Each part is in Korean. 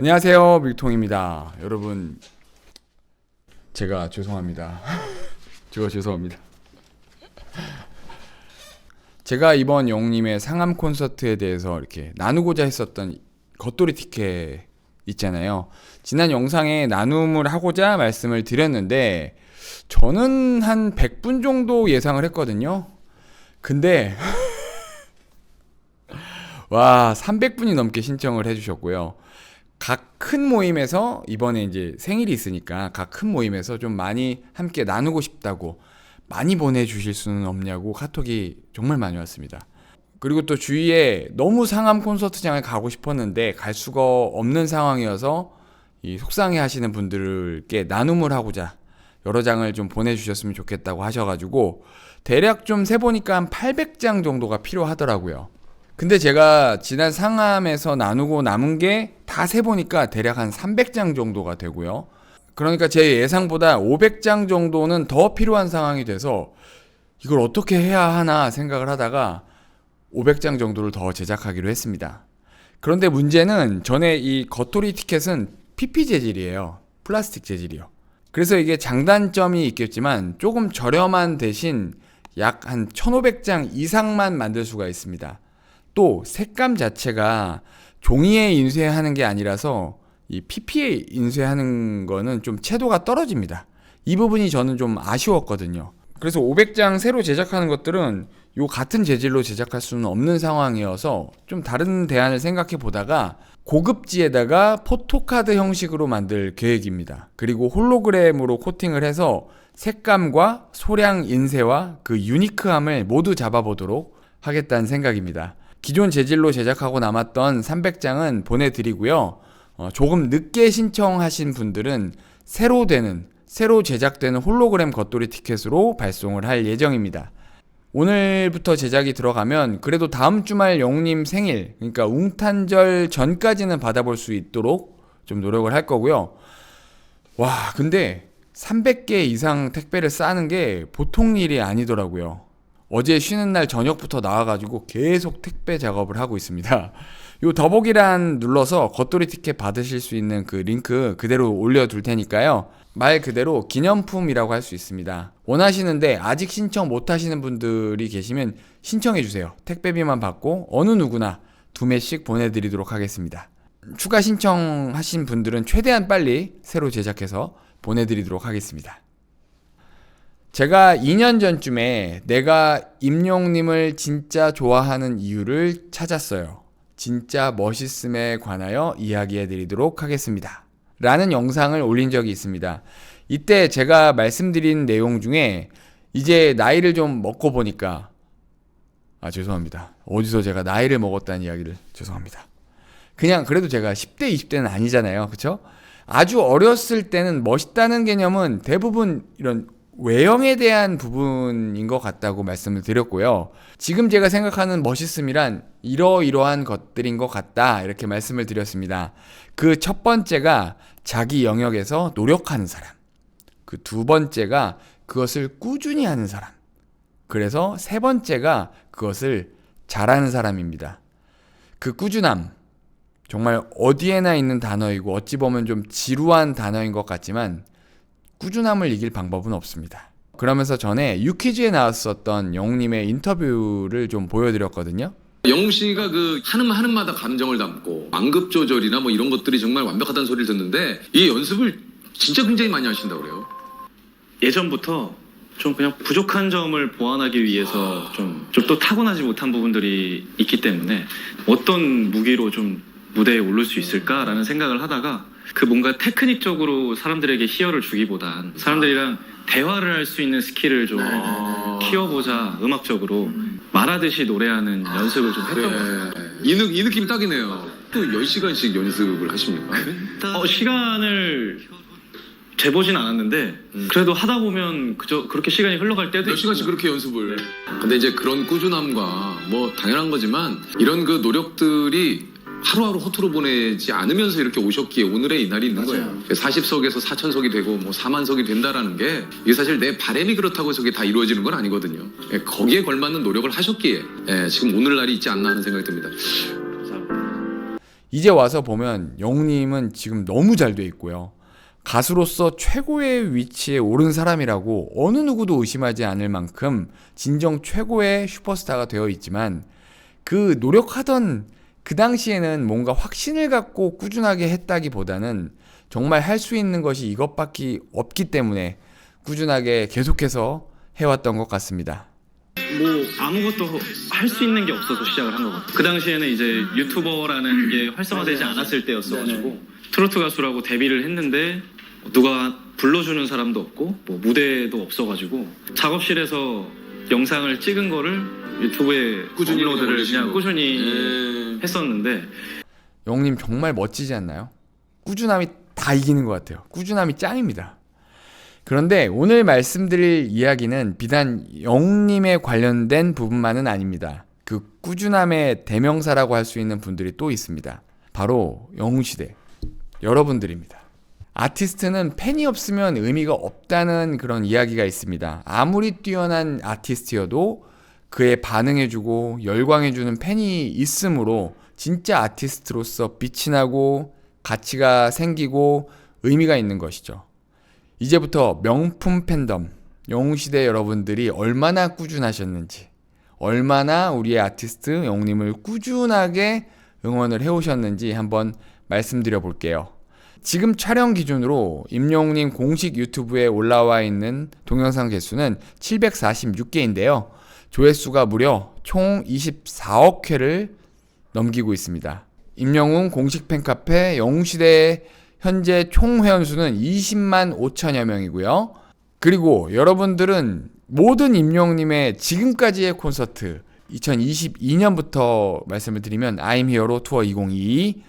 안녕하세요, 밀통입니다. 여러분, 제가 죄송합니다. 죄송합니다. 제가 이번 영웅님의 상암 콘서트에 대해서 이렇게 나누고자 했었던 겉돌이 티켓 있잖아요. 지난 영상에 나눔을 하고자 말씀을 드렸는데 저는 한 100분 정도 예상을 했거든요. 근데 와, 300분이 넘게 신청을 해주셨고요. 각 큰 모임에서 이번에 이제 생일이 있으니까 각 큰 모임에서 좀 많이 함께 나누고 싶다고 많이 보내주실 수는 없냐고 카톡이 정말 많이 왔습니다. 그리고 또 주위에 너무 상암 콘서트장을 가고 싶었는데 갈 수가 없는 상황이어서 이 속상해 하시는 분들께 나눔을 하고자 여러 장을 좀 보내주셨으면 좋겠다고 하셔가지고 대략 좀 세보니까 한 800장 정도가 필요하더라고요. 근데 제가 지난 상암에서 나누고 남은 게 다 세보니까 대략 한 300장 정도가 되고요. 그러니까 제 예상보다 500장 정도는 더 필요한 상황이 돼서 이걸 어떻게 해야 하나 생각을 하다가 500장 정도를 더 제작하기로 했습니다. 그런데 문제는 전에 이 겉돌이 티켓은 PP 재질이에요. 플라스틱 재질이요. 그래서 이게 장단점이 있겠지만 조금 저렴한 대신 약 한 1500장 이상만 만들 수가 있습니다. 또 색감 자체가 종이에 인쇄하는 게 아니라서 이 PP에 인쇄하는 거는 좀 채도가 떨어집니다. 이 부분이 저는 좀 아쉬웠거든요. 그래서 500장 새로 제작하는 것들은 요 같은 재질로 제작할 수는 없는 상황이어서 좀 다른 대안을 생각해 보다가 고급지에다가 포토카드 형식으로 만들 계획입니다. 그리고 홀로그램으로 코팅을 해서 색감과 소량 인쇄와 그 유니크함을 모두 잡아보도록 하겠다는 생각입니다. 기존 재질로 제작하고 남았던 300장은 보내드리고요. 조금 늦게 신청하신 분들은 새로 제작되는 홀로그램 겉돌이 티켓으로 발송을 할 예정입니다. 오늘부터 제작이 들어가면 그래도 다음 주말 영웅님 생일, 그러니까 웅탄절 전까지는 받아볼 수 있도록 좀 노력을 할 거고요. 와, 근데 300개 이상 택배를 싸는 게 보통 일이 아니더라고요. 어제 쉬는 날 저녁부터 나와가지고 계속 택배 작업을 하고 있습니다. 요 더보기란 눌러서 겉돌이 티켓 받으실 수 있는 그 링크 그대로 올려둘 테니까요. 말 그대로 기념품이라고 할 수 있습니다. 원하시는데 아직 신청 못 하시는 분들이 계시면 신청해주세요. 택배비만 받고 어느 누구나 2매씩 보내드리도록 하겠습니다. 추가 신청하신 분들은 최대한 빨리 새로 제작해서 보내드리도록 하겠습니다. 제가 2년 전쯤에 내가 임영웅님을 진짜 좋아하는 이유를 찾았어요. 진짜 멋있음에 관하여 이야기해 드리도록 하겠습니다. 라는 영상을 올린 적이 있습니다. 이때 제가 말씀드린 내용 중에 이제 나이를 좀 먹고 보니까 죄송합니다. 어디서 제가 나이를 먹었다는 이야기를 죄송합니다. 그냥 그래도 제가 10대, 20대는 아니잖아요. 그쵸? 아주 어렸을 때는 멋있다는 개념은 대부분 이런 외형에 대한 부분인 것 같다고 말씀을 드렸고요. 지금 제가 생각하는 멋있음이란 이러이러한 것들인 것 같다 이렇게 말씀을 드렸습니다. 그 첫 번째가 자기 영역에서 노력하는 사람, 그 두 번째가 그것을 꾸준히 하는 사람, 그래서 세 번째가 그것을 잘하는 사람입니다. 그 꾸준함, 정말 어디에나 있는 단어이고 어찌 보면 좀 지루한 단어인 것 같지만 꾸준함을 이길 방법은 없습니다. 그러면서 전에 유퀴즈에 나왔었던 영웅님의 인터뷰를 좀 보여드렸거든요. 영웅 씨가 그 하는 마다 감정을 담고 완급 조절이나 뭐 이런 것들이 정말 완벽하다는 소리를 듣는데 이 연습을 진짜 굉장히 많이 하신다고 그래요. 예전부터 좀 그냥 부족한 점을 보완하기 위해서 좀 또 타고나지 못한 부분들이 있기 때문에 어떤 무기로 좀 무대에 오를 수 있을까라는 생각을 하다가 그 뭔가 테크닉적으로 사람들에게 희열을 주기보단 사람들이랑 대화를 할 수 있는 스킬을 좀 키워보자. 음악적으로 말하듯이 노래하는 연습을 좀 했던 것 같아요. 이 느낌 딱이네요. 또 10시간씩 연습을 하십니까? 시간을 재보진 않았는데 그래도 하다 보면 그렇게 시간이 흘러갈 때도 몇 시간씩 그렇게 연습을. 근데 이제 그런 꾸준함과 뭐 당연한 거지만 이런 그 노력들이 하루하루 허투루 보내지 않으면서 이렇게 오셨기에 오늘의 이 날이 있는 거예요. 40석에서 4,000석이 되고 뭐 4만석이 된다라는 게 이게 사실 내 바람이 그렇다고 해서 그게 다 이루어지는 건 아니거든요. 거기에 걸맞는 노력을 하셨기에 지금 오늘날이 있지 않나 하는 생각이 듭니다. 이제 와서 보면 영웅님은 지금 너무 잘 돼 있고요. 가수로서 최고의 위치에 오른 사람이라고 어느 누구도 의심하지 않을 만큼 진정 최고의 슈퍼스타가 되어 있지만 그 노력하던 그 당시에는 뭔가 확신을 갖고 꾸준하게 했다기보다는 정말 할 수 있는 것이 이것밖에 없기 때문에 꾸준하게 계속해서 해왔던 것 같습니다. 뭐 아무것도 할 수 있는 게 없어서 시작을 한 것 같아요. 그 당시에는 이제 유튜버라는 게 활성화되지 않았을 때였어가지고 트로트 가수라고 데뷔를 했는데 누가 불러주는 사람도 없고 뭐 무대도 없어가지고 작업실에서 영상을 찍은 거를 유튜브에 꾸준히 업로드를 올리시고. 그냥 꾸준히 했었는데 영웅님 정말 멋지지 않나요? 꾸준함이 다 이기는 것 같아요. 꾸준함이 짱입니다. 그런데 오늘 말씀드릴 이야기는 비단 영웅님에 관련된 부분만은 아닙니다. 그 꾸준함의 대명사라고 할 수 있는 분들이 또 있습니다. 바로 영웅시대 여러분들입니다. 아티스트는 팬이 없으면 의미가 없다는 그런 이야기가 있습니다. 아무리 뛰어난 아티스트여도 그에 반응해주고 열광해주는 팬이 있으므로 진짜 아티스트로서 빛이 나고 가치가 생기고 의미가 있는 것이죠. 이제부터 명품 팬덤, 영웅시대 여러분들이 얼마나 꾸준하셨는지, 얼마나 우리의 아티스트 영웅님을 꾸준하게 응원을 해오셨는지 한번 말씀드려 볼게요. 지금 촬영 기준으로 임영웅님 공식 유튜브에 올라와 있는 동영상 개수는 746개인데요. 조회수가 무려 총 24억 회를 넘기고 있습니다. 임영웅 공식 팬카페 영웅시대의 현재 총 회원수는 20만 5천여 명이고요. 그리고 여러분들은 모든 임영웅님의 지금까지의 콘서트 2022년부터 말씀을 드리면 I'm Hero 투어 2022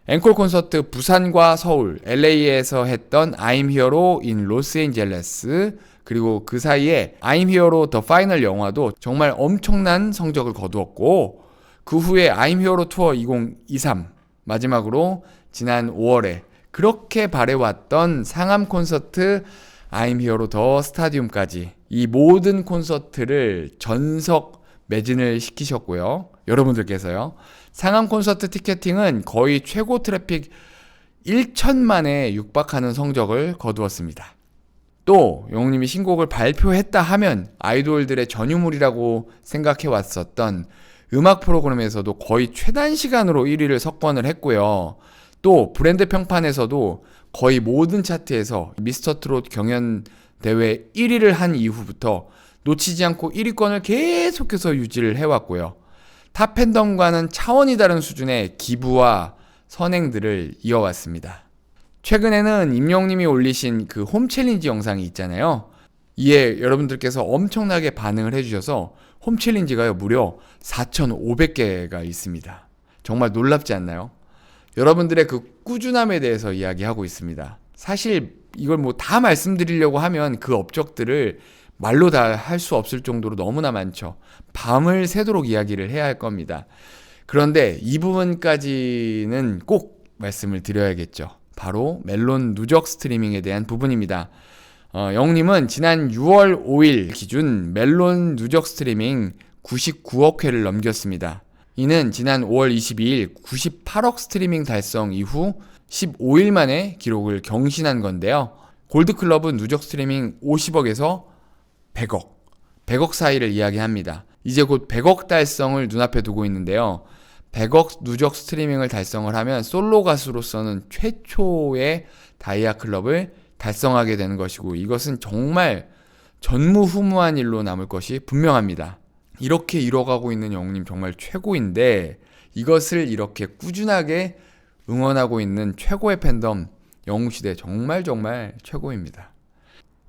앵콜 콘서트 부산과 서울, LA에서 했던 I'm Hero in 로스앤젤레스 그리고 그 사이에 I'm Hero The Final 영화도 정말 엄청난 성적을 거두었고 그 후에 I'm Hero 투어 2023 마지막으로 지난 5월에 그렇게 바래왔던 상암 콘서트 I'm Hero 더 스타디움까지 이 모든 콘서트를 전석 매진을 시키셨고요. 여러분들께서요. 상암 콘서트 티켓팅은 거의 최고 트래픽 1천만에 육박하는 성적을 거두었습니다. 또 영웅님이 신곡을 발표했다 하면 아이돌들의 전유물이라고 생각해 왔었던 음악 프로그램에서도 거의 최단 시간으로 1위를 석권을 했고요. 또 브랜드 평판에서도 거의 모든 차트에서 미스터트롯 경연 대회 1위를 한 이후부터 놓치지 않고 1위권을 계속해서 유지를 해왔고요. 타 팬덤과는 차원이 다른 수준의 기부와 선행들을 이어왔습니다. 최근에는 임영웅님이 올리신 그 홈 챌린지 영상이 있잖아요. 이에 여러분들께서 엄청나게 반응을 해주셔서 홈 챌린지가요 무려 4,500개가 있습니다. 정말 놀랍지 않나요? 여러분들의 그 꾸준함에 대해서 이야기하고 있습니다. 사실 이걸 뭐 다 말씀드리려고 하면 그 업적들을 말로 다 할 수 없을 정도로 너무나 많죠. 밤을 새도록 이야기를 해야 할 겁니다. 그런데 이 부분까지는 꼭 말씀을 드려야겠죠. 바로 멜론 누적 스트리밍에 대한 부분입니다. 영웅님은 지난 6월 5일 기준 멜론 누적 스트리밍 99억 회를 넘겼습니다. 이는 지난 5월 22일 98억 스트리밍 달성 이후 15일 만에 기록을 경신한 건데요. 골드클럽은 누적 스트리밍 50억에서 100억 사이를 이야기합니다. 이제 곧 100억 달성을 눈앞에 두고 있는데요. 100억 누적 스트리밍을 달성을 하면 솔로 가수로서는 최초의 다이아 클럽을 달성하게 되는 것이고 이것은 정말 전무후무한 일로 남을 것이 분명합니다. 이렇게 이뤄가고 있는 영웅님 정말 최고인데 이것을 이렇게 꾸준하게 응원하고 있는 최고의 팬덤 영웅시대 정말 최고입니다.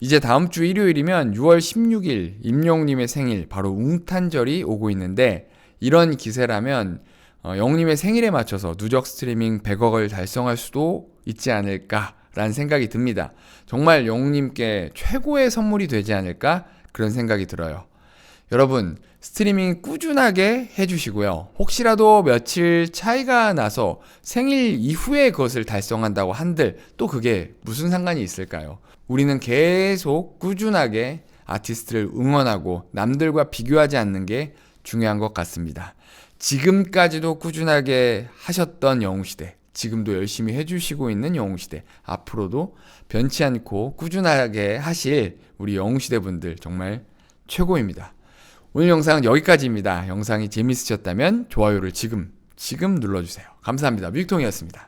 이제 다음 주 일요일이면 6월 16일 임영웅님의 생일 바로 웅탄절이 오고 있는데 이런 기세라면 영웅님의 생일에 맞춰서 누적 스트리밍 100억을 달성할 수도 있지 않을까라는 생각이 듭니다. 정말 영웅님께 최고의 선물이 되지 않을까 그런 생각이 들어요. 여러분 스트리밍 꾸준하게 해주시고요. 혹시라도 며칠 차이가 나서 생일 이후에 그것을 달성한다고 한들 또 그게 무슨 상관이 있을까요? 우리는 계속 꾸준하게 아티스트를 응원하고 남들과 비교하지 않는 게 중요한 것 같습니다. 지금까지도 꾸준하게 하셨던 영웅시대, 지금도 열심히 해주시고 있는 영웅시대, 앞으로도 변치 않고 꾸준하게 하실 우리 영웅시대 분들 정말 최고입니다. 오늘 영상은 여기까지입니다. 영상이 재밌으셨다면 좋아요를 지금 눌러주세요. 감사합니다. 뮤직통이었습니다.